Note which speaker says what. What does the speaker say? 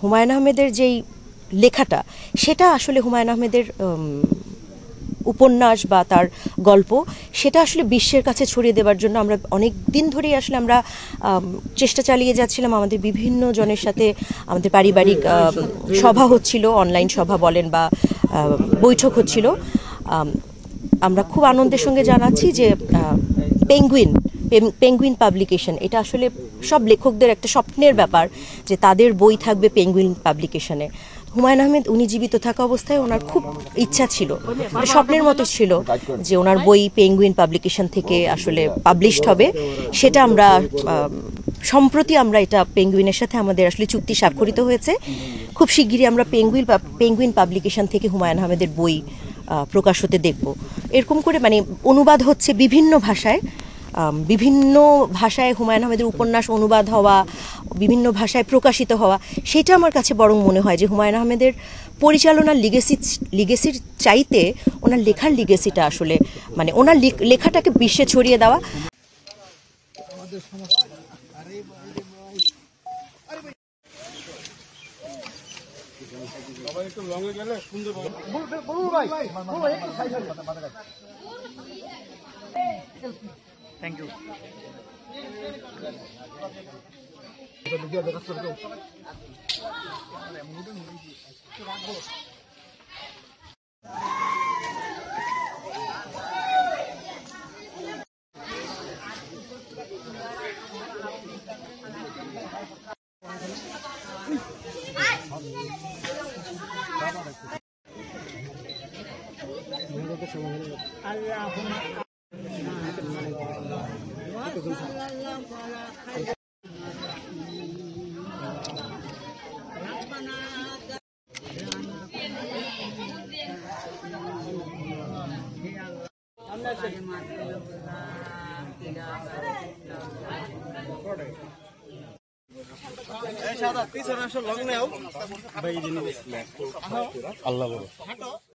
Speaker 1: হুমায়ুন আহমেদের যেই লেখাটা সেটা আসলে হুমায়ুন আহমেদের উপন্যাস বা তার গল্প সেটা আসলে বিশ্বের কাছে ছড়িয়ে দেওয়ার জন্য আমরা অনেক দিন ধরেই আসলে আমরা চেষ্টা চালিয়ে যাচ্ছিলাম। আমাদের বিভিন্ন জনের সাথে আমাদের পারিবারিক সভা হচ্ছিল, অনলাইন সভা বলেন বা বৈঠক হচ্ছিল। আমরা খুব আনন্দের সঙ্গে জানাচ্ছি যে পেঙ্গুইন পাবলিকেশন, এটা আসলে সব লেখকদের একটা স্বপ্নের ব্যাপার যে তাদের বই থাকবে পেঙ্গুইন পাবলিকেশনে। হুমায়ুন আহমেদ উনি জীবিত থাকা অবস্থায় ওনার খুব ইচ্ছা ছিল, স্বপ্নের মতো ছিল যে ওনার বই পেঙ্গুইন পাবলিকেশন থেকে আসলে পাবলিশড হবে। সেটা আমরা সম্প্রতি আমরা এটা পেঙ্গুইনের সাথে আমাদের আসলে চুক্তি স্বাক্ষরিত হয়েছে। খুব শিগগিরই আমরা পেঙ্গুইন পাবলিকেশন থেকে হুমায়ুন আহমেদের বই প্রকাশ হতে দেখব। এরকম করে মানে অনুবাদ হচ্ছে বিভিন্ন ভাষায় হুমায়ুন আহমেদের উপন্যাস অনুবাদ হওয়া, বিভিন্ন ভাষায় প্রকাশিত হওয়া, সেটা আমার কাছে বরং মনে হয় যে হুমায়ুন আহমেদের পরিচালনার লিগেসির চাইতে ওনার লেখার লিগেসিটা আসলে মানে ওনার লেখাটাকে বিশ্বে ছড়িয়ে দেওয়া।
Speaker 2: Thank you. Allah